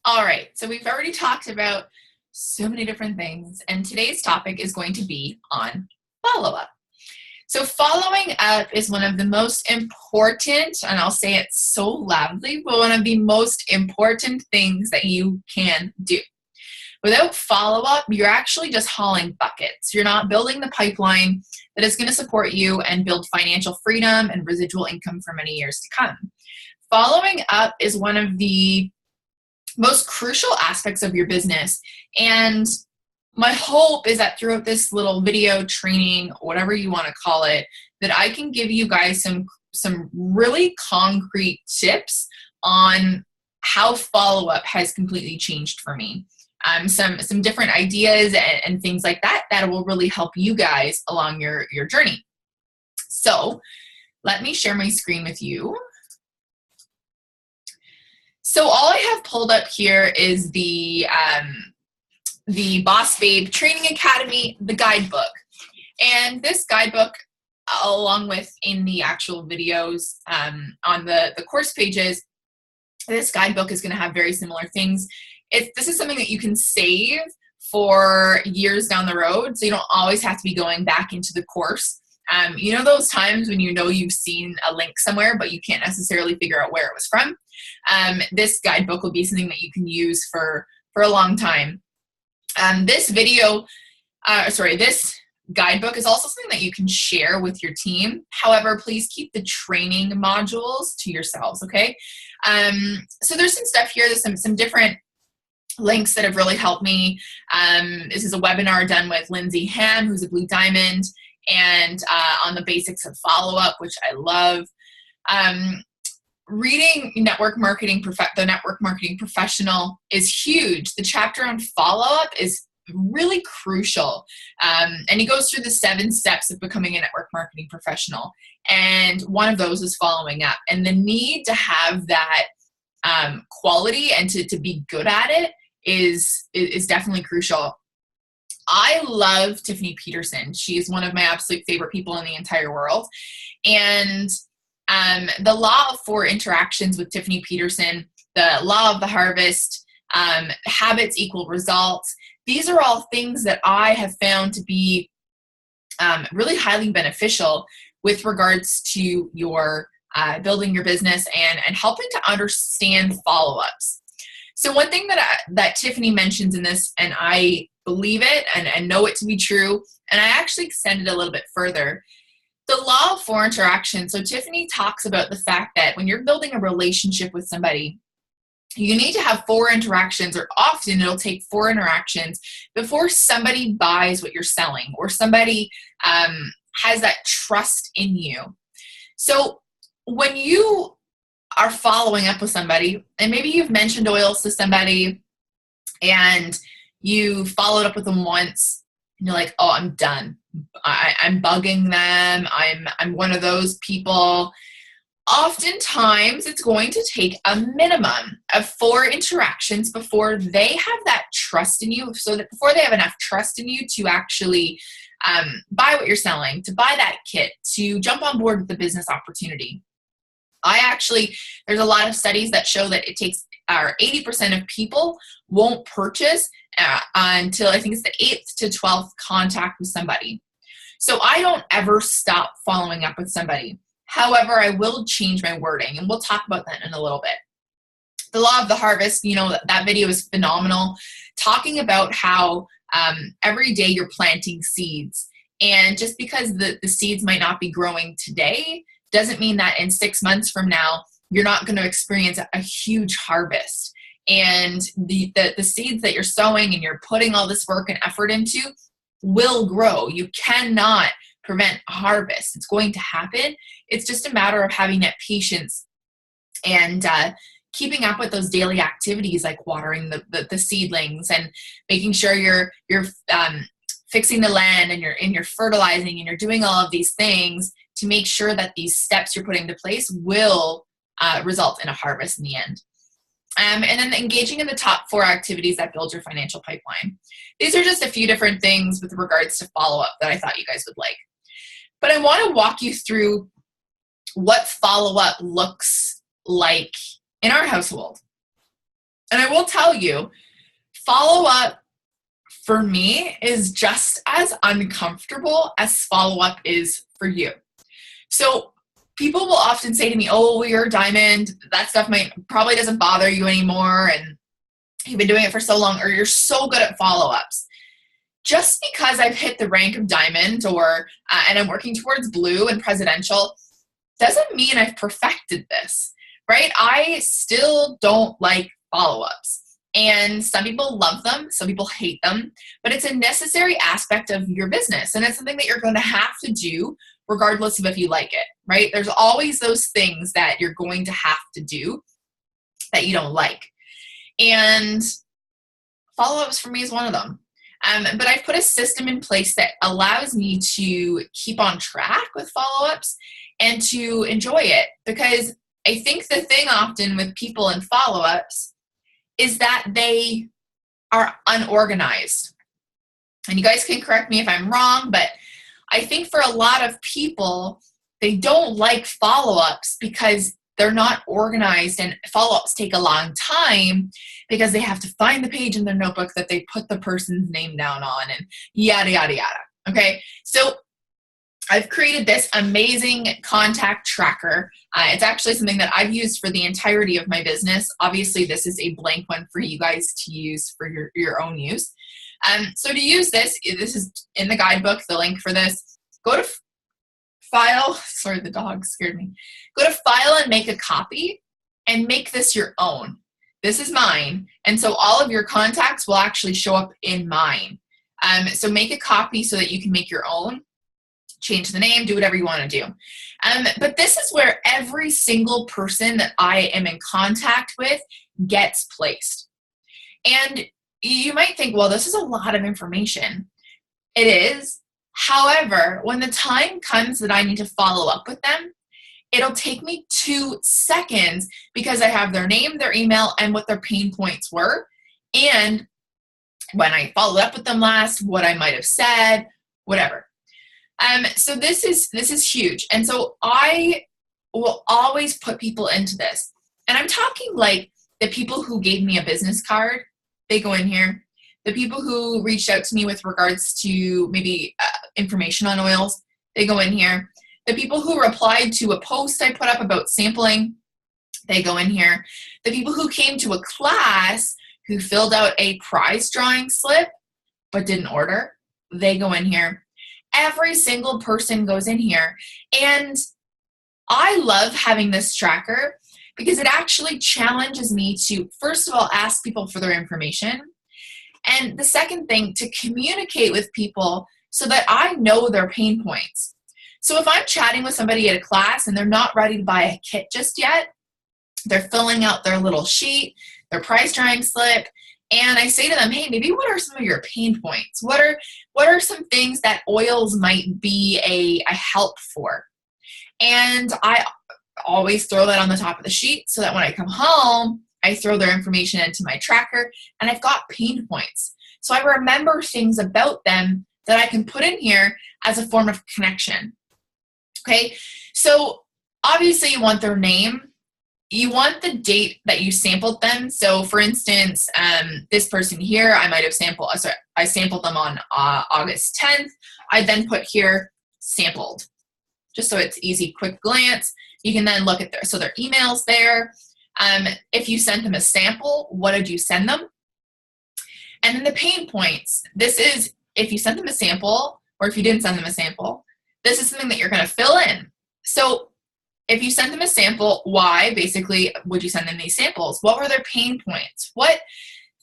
All right, so we've already talked about so many different things, and today's topic is going to be on follow-up. So following up is one of the most important, and I'll say it so loudly, but one of the most important things that you can do. Without follow-up, you're actually just hauling buckets. You're not building the pipeline that is going to support you and build financial freedom and residual income for many years to come. Following up is one of the most crucial aspects of your business. And my hope is that throughout this little video training, whatever you want to call it, that I can give you guys some really concrete tips on how follow-up has completely changed for me. Some different ideas and things like that will really help you guys along your journey. So let me share my screen with you. So all I have pulled up here is the Boss Babe Training Academy, the guidebook. And this guidebook, along with in the actual videos on the course pages, this guidebook is going to have very similar things. This is something that you can save for years down the road, so you don't always have to be going back into the course. You know those times when you know you've seen a link somewhere, but you can't necessarily figure out where it was from? This guidebook will be something that you can use for a long time. This guidebook is also something that you can share with your team. However, please keep the training modules to yourselves, okay? So there's some stuff here. There's some different links that have really helped me. This is a webinar done with Lindsay Ham, who's a Blue Diamond, and on the basics of follow-up, which I love. Reading The Network Marketing Professional is huge. The chapter on follow-up is really crucial. And he goes through the 7 steps of becoming a network marketing professional. And one of those is following up. And the need to have that quality and to be good at it is definitely crucial. I love Tiffany Peterson. She's one of my absolute favorite people in the entire world. And the law of 4 interactions with Tiffany Peterson, the law of the harvest, habits equal results. These are all things that I have found to be really highly beneficial with regards to your building your business and helping to understand follow-ups. So one thing that Tiffany mentions in this, and I believe it and know it to be true, and I actually extend it a little bit further, the law of 4 interactions. So Tiffany talks about the fact that when you're building a relationship with somebody, you need to have 4 interactions, or often it'll take 4 interactions before somebody buys what you're selling or somebody has that trust in you. So when you are following up with somebody, and maybe you've mentioned oils to somebody and you followed up with them once, and you're like, oh, I'm done. I'm bugging them. I'm one of those people. Oftentimes, it's going to take a minimum of 4 interactions before they have that trust in you, so that before they have enough trust in you to actually buy what you're selling, to buy that kit, to jump on board with the business opportunity. There's a lot of studies that show that it takes 80% of people won't purchase until I think it's the 8th to 12th contact with somebody. So I don't ever stop following up with somebody. However, I will change my wording, and we'll talk about that in a little bit. The law of the harvest, that video is phenomenal, talking about how every day you're planting seeds. And just because the seeds might not be growing today doesn't mean that in 6 months from now, you're not going to experience a huge harvest. And the seeds that you're sowing and you're putting all this work and effort into will grow. You cannot prevent a harvest. It's going to happen. It's just a matter of having that patience and keeping up with those daily activities, like watering the seedlings and making sure you're fixing the land and you're fertilizing and you're doing all of these things to make sure that these steps you're putting into place will result in a harvest in the end. And then engaging in the top 4 activities that build your financial pipeline. These are just a few different things with regards to follow-up that I thought you guys would like. But I want to walk you through what follow-up looks like in our household. And I will tell you, follow up for me is just as uncomfortable as follow up is for you. So people will often say to me, oh, well, you're a diamond. That stuff probably doesn't bother you anymore. And you've been doing it for so long, or you're so good at follow-ups. Just because I've hit the rank of diamond and I'm working towards blue and presidential doesn't mean I've perfected this, right? I still don't like follow-ups. And some people love them, some people hate them, but it's a necessary aspect of your business. And it's something that you're going to have to do regardless of if you like it, right? There's always those things that you're going to have to do that you don't like. And follow-ups for me is one of them. But I've put a system in place that allows me to keep on track with follow-ups and to enjoy it. Because I think the thing often with people in follow-ups is that they are unorganized. And you guys can correct me if I'm wrong, but I think for a lot of people, they don't like follow-ups because they're not organized, and follow-ups take a long time because they have to find the page in their notebook that they put the person's name down on and yada, yada, yada. Okay, so I've created this amazing contact tracker. It's actually something that I've used for the entirety of my business. Obviously, this is a blank one for you guys to use for your own use. So to use this is in the guidebook, the link for this. Go to File, sorry, the dog scared me. Go to File and make a copy and make this your own. This is mine. And so all of your contacts will actually show up in mine. So make a copy so that you can make your own. Change the name, do whatever you want to do. But this is where every single person that I am in contact with gets placed. And you might think, well, this is a lot of information. It is. However, when the time comes that I need to follow up with them, it'll take me 2 seconds because I have their name, their email, and what their pain points were. And when I followed up with them last, what I might have said, whatever. So this is huge. And so I will always put people into this. And I'm talking like the people who gave me a business card, they go in here. The people who reached out to me with regards to maybe information on oils, they go in here. The people who replied to a post I put up about sampling, they go in here. The people who came to a class who filled out a prize drawing slip but didn't order, they go in here. Every single person goes in here. And I love having this tracker because it actually challenges me to, first of all, ask people for their information. And the second thing, to communicate with people so that I know their pain points. So if I'm chatting with somebody at a class and they're not ready to buy a kit just yet, they're filling out their little sheet, their price drawing slip, and I say to them, hey, maybe what are some of your pain points? What are some things that oils might be a help for? And I always throw that on the top of the sheet so that when I come home, I throw their information into my tracker and I've got pain points. So I remember things about them that I can put in here as a form of connection. Okay, so obviously you want their name. You want the date that you sampled them. So for instance, this person here, I sampled them on August 10th. I then put here sampled, just so it's easy, quick glance. You can then look at their email's there. If you sent them a sample, what did you send them? And then the pain points. This is if you sent them a sample or if you didn't send them a sample, this is something that you're going to fill in. So if you sent them a sample, why basically would you send them these samples? What were their pain points? What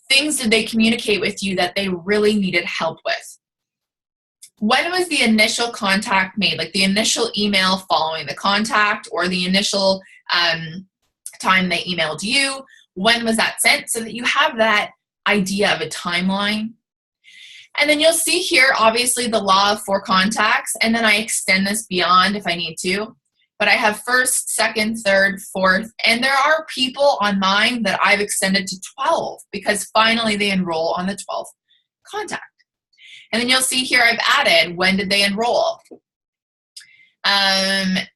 things did they communicate with you that they really needed help with? When was the initial contact made? Like the initial email following the contact or the initial time they emailed you? When was that sent? So that you have that idea of a timeline. And then you'll see here, obviously, the law of 4 contacts. And then I extend this beyond if I need to. But I have first, second, third, fourth. And there are people on mine that I've extended to 12 because finally they enroll on the 12th contact. And then you'll see here I've added, when did they enroll? And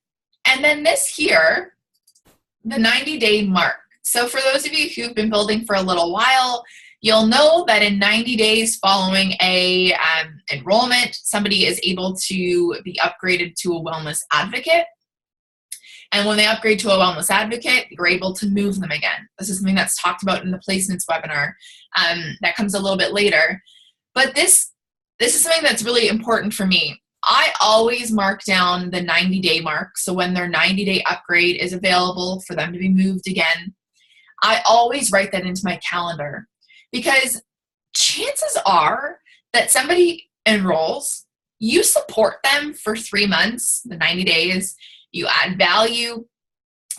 then this here, the 90-day mark. So for those of you who've been building for a little while, you'll know that in 90 days following a enrollment, somebody is able to be upgraded to a wellness advocate. And when they upgrade to a wellness advocate, you're able to move them again. This is something that's talked about in the placements webinar that comes a little bit later. But this is something that's really important for me. I always mark down the 90-day mark. So when their 90-day upgrade is available for them to be moved again, I always write that into my calendar, because chances are that somebody enrolls, you support them for 3 months, the 90 days, you add value,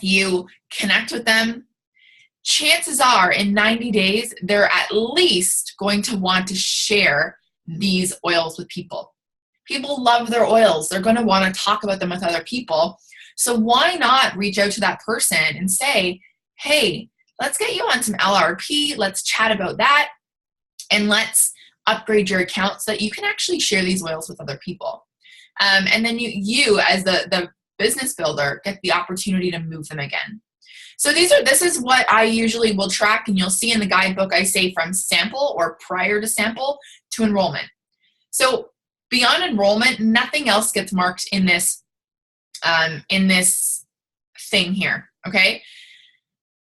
you connect with them. Chances are in 90 days, they're at least going to want to share these oils with people. People love their oils. They're going to want to talk about them with other people. So why not reach out to that person and say, hey, let's get you on some LRP. Let's chat about that. And let's upgrade your account so that you can actually share these oils with other people. And then you as the business builder, get the opportunity to move them again. So this is what I usually will track, and you'll see in the guidebook I say from sample or prior to sample to enrollment. So beyond enrollment, nothing else gets marked in this thing here, okay?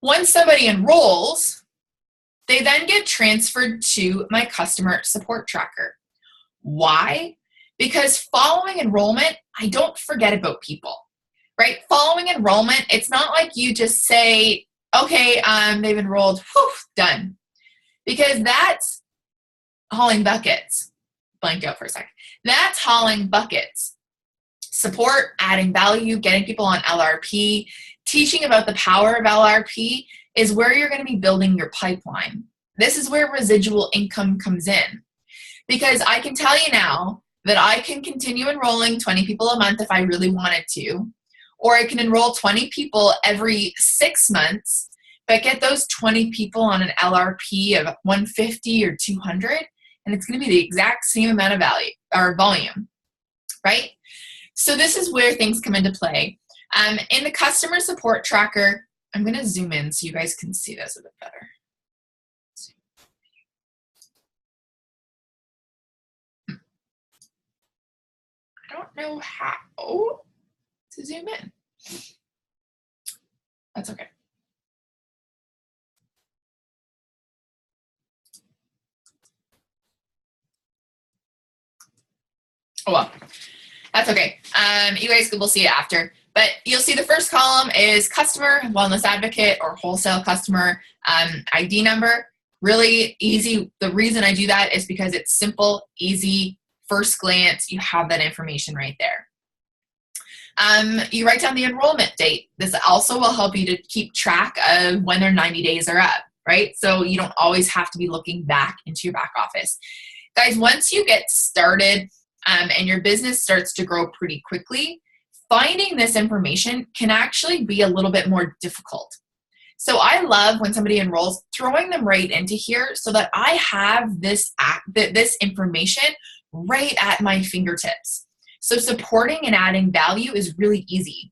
Once somebody enrolls, they then get transferred to my customer support tracker. Why? Because following enrollment, I don't forget about people, right? Following enrollment, it's not like you just say, okay, they've enrolled, whew, done. Because that's hauling buckets. Blanked out for a sec. That's hauling buckets. Support, adding value, getting people on LRP, teaching about the power of LRP is where you're going to be building your pipeline. This is where residual income comes in. Because I can tell you now that I can continue enrolling 20 people a month if I really wanted to, or I can enroll 20 people every 6 months, but get those 20 people on an LRP of 150 or 200, and it's going to be the exact same amount of value or volume, right? So this is where things come into play. In the customer support tracker, I'm going to zoom in so you guys can see this a bit better. I don't know how to zoom in. That's okay. Oh well, that's okay. You guys will see it after. But you'll see the first column is customer, wellness advocate, or wholesale customer ID number. Really easy. The reason I do that is because it's simple, easy, first glance, you have that information right there. You write down the enrollment date. This also will help you to keep track of when their 90 days are up, right? So you don't always have to be looking back into your back office. Guys, once you get started and your business starts to grow pretty quickly, finding this information can actually be a little bit more difficult. So I love when somebody enrolls, throwing them right into here so that I have this information right at my fingertips. So supporting and adding value is really easy.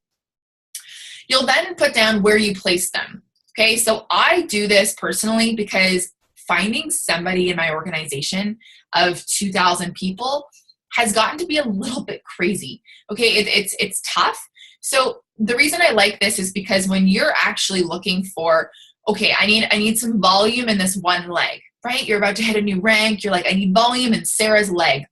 You'll then put down where you place them. Okay, so I do this personally because finding somebody in my organization of 2,000 people has gotten to be a little bit crazy. Okay, it's tough. So the reason I like this is because when you're actually looking for, okay, I need some volume in this one leg, right? You're about to hit a new rank. You're like, I need volume in Sarah's leg.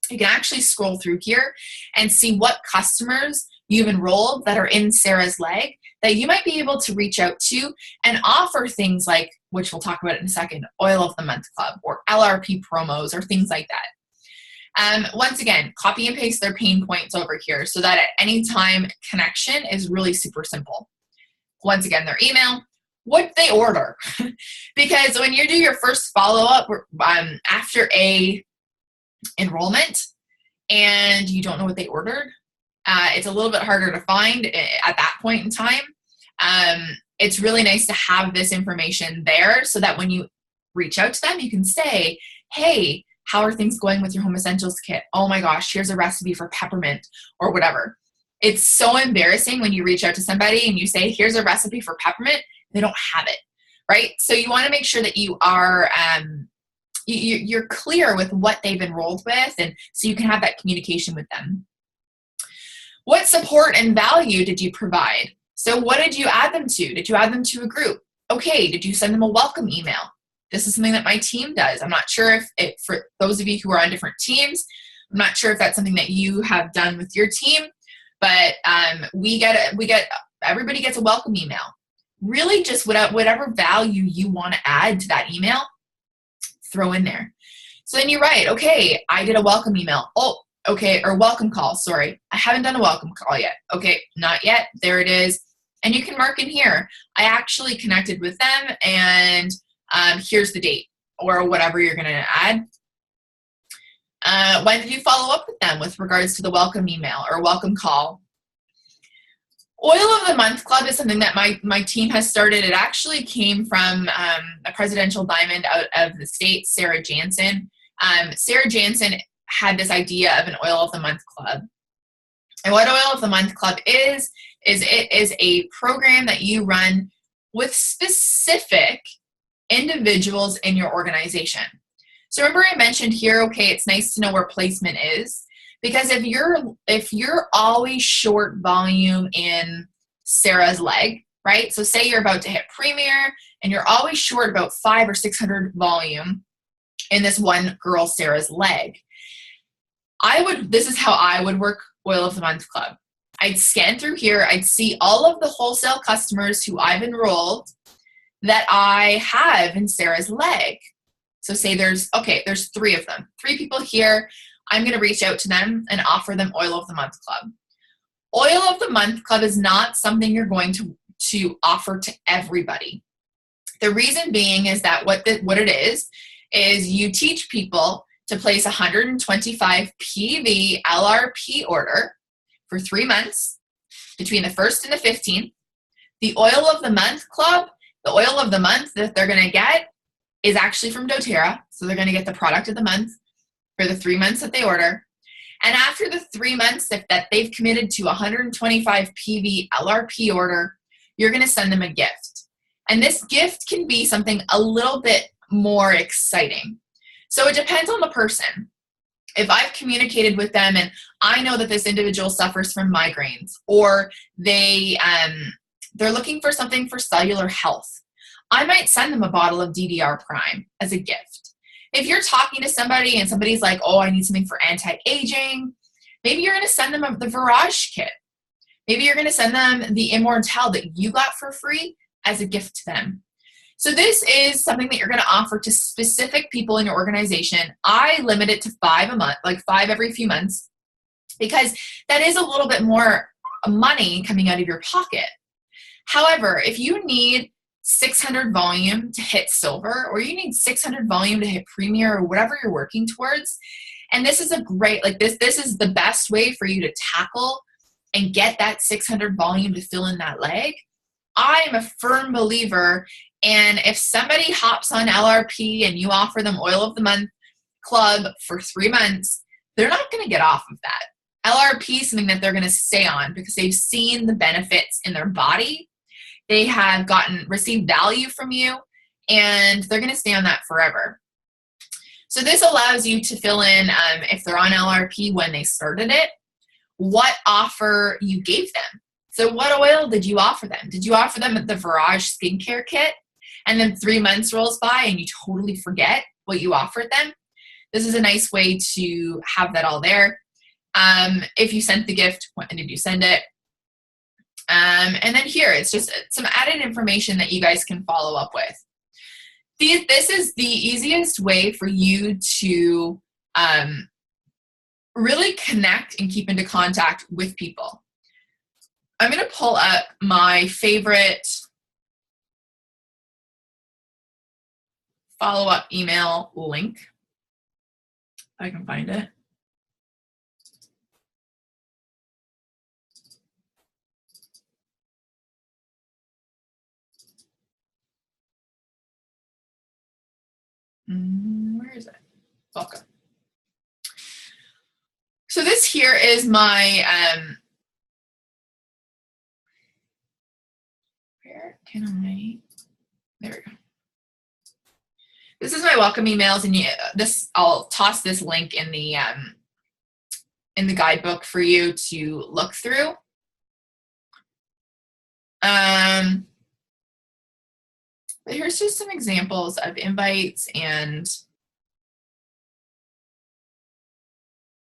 You can actually scroll through here and see what customers you've enrolled that are in Sarah's leg that you might be able to reach out to and offer things like, which we'll talk about in a second, Oil of the Month Club or LRP promos or things like that. Once again, copy and paste their pain points over here so that at any time connection is really super simple. Once again, their email, what they order. Because when you do your first follow-up after a enrollment and you don't know what they ordered, it's a little bit harder to find at that point in time. It's really nice to have this information there so that when you reach out to them, you can say, hey, how are things going with your home essentials kit? Oh my gosh, here's a recipe for peppermint or whatever. It's so embarrassing when you reach out to somebody and you say, here's a recipe for peppermint, They don't have it, right? So you want to make sure that you are you're clear with what they've enrolled with, and so you can have that communication with them. What support and value did you provide? So what did you add them to? Did you add them to a group? Okay, did you send them a welcome email? This is something that my team does. I'm not sure if for those of you who are on different teams, I'm not sure if that's something that you have done with your team, but everybody gets a welcome email. Really just whatever value you want to add to that email, throw in there. So then you write, okay, I did a welcome email. Oh, okay, or welcome call, sorry. I haven't done a welcome call yet. Okay, not yet, there it is. And you can mark in here, I actually connected with them, and here's the date, or whatever you're gonna add. When did you follow up with them with regards to the welcome email or welcome call? Oil of the Month Club is something that my team has started. It actually came from a presidential diamond out of the States, Sarah Jansen. Sarah Jansen had this idea of an Oil of the Month Club. And what Oil of the Month Club is it is a program that you run with specific individuals in your organization. So remember I mentioned here, okay, it's nice to know where placement is, because if you're always short volume in Sarah's leg, right? So say you're about to hit Premier and you're always short about 500 or 600 volume in this one girl, Sarah's leg. This is how I would work Oil of the Month Club. I'd scan through here, I'd see all of the wholesale customers who I've enrolled that I have in Sarah's leg. So say there's 3 of them, 3 people here. I'm going to reach out to them and offer them Oil of the Month Club. Oil of the Month Club is not something you're going to offer to everybody. The reason being is that what it is you teach people to place 125 PV LRP order for 3 months between the 1st and the 15th. The Oil of the Month Club, the Oil of the Month that they're going to get is actually from doTERRA. So they're going to get the product of the month for the 3 months that they order. And after the 3 months that they've committed to 125 PV LRP order, you're going to send them a gift. And this gift can be something a little bit more exciting. So it depends on the person. If I've communicated with them and I know that this individual suffers from migraines, or they're looking for something for cellular health, I might send them a bottle of DDR Prime as a gift. If you're talking to somebody and somebody's like, oh, I need something for anti-aging, maybe you're going to send them the Virage kit. Maybe you're going to send them the Immortelle that you got for free as a gift to them. So this is something that you're going to offer to specific people in your organization. I limit it to 5 a month, like 5 every few months, because that is a little bit more money coming out of your pocket. However, if you need 600 volume to hit silver, or you need 600 volume to hit Premier, or whatever you're working towards, and this is a great, this is the best way for you to tackle and get that 600 volume to fill in that leg. I am a firm believer, and if somebody hops on LRP and you offer them Oil of the Month Club for 3 months, they're not going to get off of that. LRP is something that they're going to stay on because they've seen the benefits in their body. They have received value from you, and they're going to stay on that forever. So this allows you to fill in, if they're on LRP when they started it, what offer you gave them. So what oil did you offer them? Did you offer them the Virage skincare kit, and then 3 months rolls by and you totally forget what you offered them? This is a nice way to have that all there. If you sent the gift, when did you send it? And then here, it's just some added information that you guys can follow up with. This is the easiest way for you to really connect and keep into contact with people. I'm going to pull up my favorite follow-up email link. If I can find it. Where is it? Welcome. So this here is my, where can I There we go. This is my welcome emails, and I'll toss this link in the guidebook for you to look through. But here's just some examples of invites and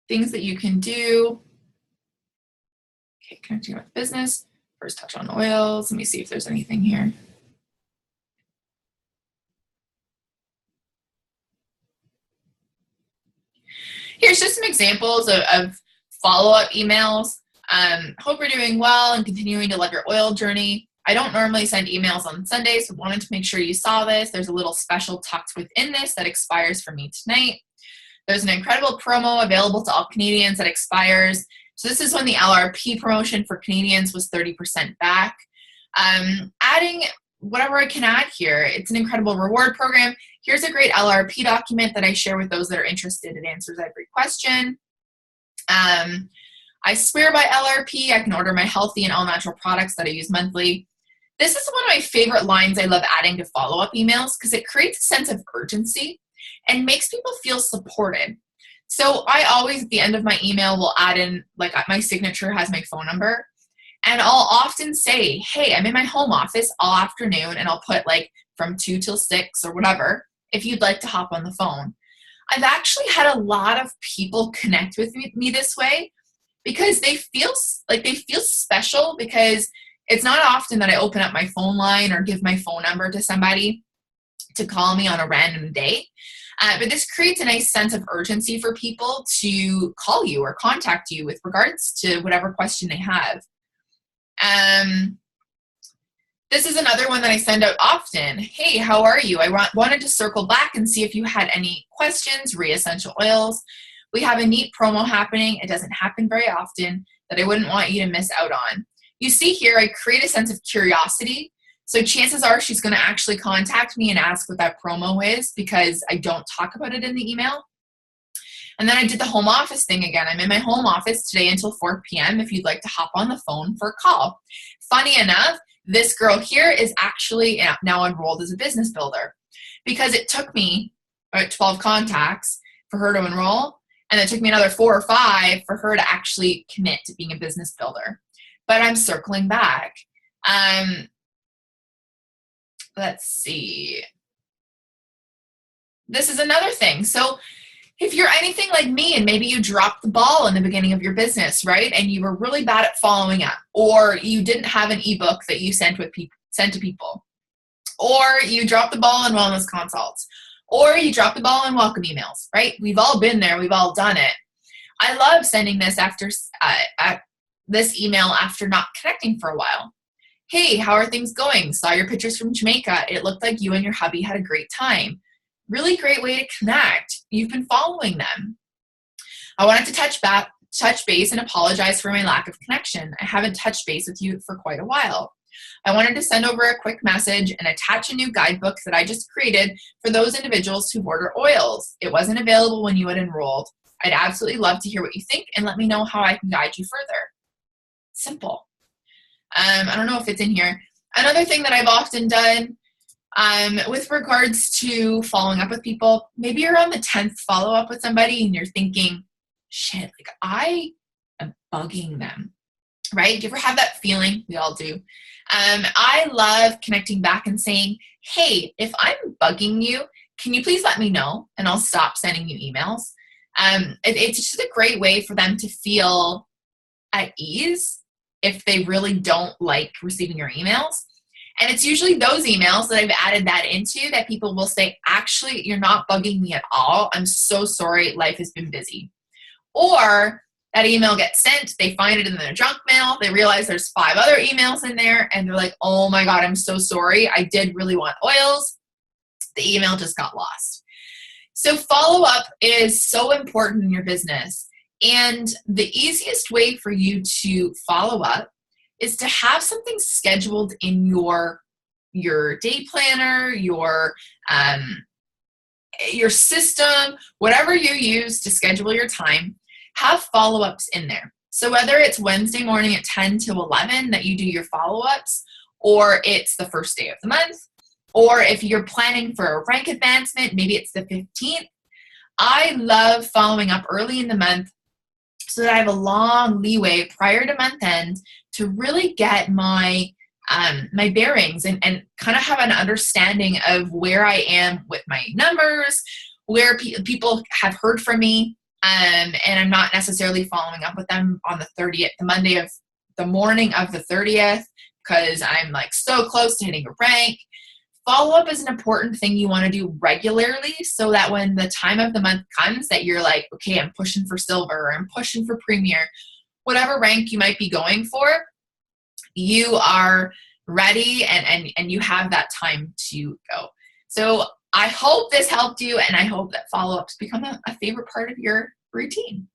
things that you can do. Okay, connecting with business. First touch on oils. Let me see if there's anything here. Here's just some examples of follow-up emails. Hope you're doing well and continuing to love your oil journey. I don't normally send emails on Sundays, so wanted to make sure you saw this. There's a little special tucked within this that expires for me tonight. There's an incredible promo available to all Canadians that expires. So this is when the LRP promotion for Canadians was 30% back. Adding whatever I can add here. It's an incredible reward program. Here's a great LRP document that I share with those that are interested. It answers every question. I swear by LRP. I can order my healthy and all-natural products that I use monthly. This is one of my favorite lines I love adding to follow-up emails because it creates a sense of urgency and makes people feel supported. So I always, at the end of my email, will add in, like, my signature has my phone number. And I'll often say, hey, I'm in my home office all afternoon, and I'll put like from 2 till 6 or whatever, if you'd like to hop on the phone. I've actually had a lot of people connect with me this way because they feel special, because it's not often that I open up my phone line or give my phone number to somebody to call me on a random day. But this creates a nice sense of urgency for people to call you or contact you with regards to whatever question they have. This is another one that I send out often. Hey, how are you? I wanted to circle back and see if you had any questions, re-essential oils. We have a neat promo happening. It doesn't happen very often, that I wouldn't want you to miss out on. You see here, I create a sense of curiosity. So chances are she's going to actually contact me and ask what that promo is, because I don't talk about it in the email. And then I did the home office thing again. I'm in my home office today until 4 p.m. if you'd like to hop on the phone for a call. Funny enough, this girl here is actually now enrolled as a business builder, because it took me about 12 contacts for her to enroll, and it took me another 4 or 5 for her to actually commit to being a business builder. But I'm circling back. Let's see. This is another thing. So if you're anything like me and maybe you dropped the ball in the beginning of your business, right? And you were really bad at following up, or you didn't have an ebook that you sent to people, or you dropped the ball in wellness consults, or you dropped the ball in welcome emails, right? We've all been there. We've all done it. I love sending this this email after not connecting for a while. Hey, how are things going? Saw your pictures from Jamaica. It looked like you and your hubby had a great time. Really great way to connect. You've been following them. I wanted to touch base and apologize for my lack of connection. I haven't touched base with you for quite a while. I wanted to send over a quick message and attach a new guidebook that I just created for those individuals who order oils. It wasn't available when you had enrolled. I'd absolutely love to hear what you think and let me know how I can guide you further. Simple. I don't know if it's in here. Another thing that I've often done with regards to following up with people, maybe you're on the 10th follow-up with somebody and you're thinking, shit, like I am bugging them, right? Do you ever have that feeling? We all do. I love connecting back and saying, hey, if I'm bugging you, can you please let me know and I'll stop sending you emails. It's just a great way for them to feel at ease if they really don't like receiving your emails. And it's usually those emails that I've added that into that people will say, actually, you're not bugging me at all. I'm so sorry. Life has been busy. Or that email gets sent, they find it in their junk mail, they realize there's 5 other emails in there, and they're like, oh my God, I'm so sorry. I did really want oils. The email just got lost. So follow-up is so important in your business. And the easiest way for you to follow up is to have something scheduled in your day planner, your system, whatever you use to schedule your time, have follow-ups in there. So whether it's Wednesday morning at 10 to 11 that you do your follow-ups, or it's the first day of the month, Or if you're planning for a rank advancement, maybe it's the 15th. I love following up early in the month so that I have a long leeway prior to month end to really get my my bearings and kind of have an understanding of where I am with my numbers, where people have heard from me, and I'm not necessarily following up with them on the 30th, the morning of the 30th, because I'm like so close to hitting a rank. Follow-up is an important thing you want to do regularly so that when the time of the month comes that you're like, okay, I'm pushing for silver or I'm pushing for premier, whatever rank you might be going for, you are ready and you have that time to go. So I hope this helped you, and I hope that follow-ups become a favorite part of your routine.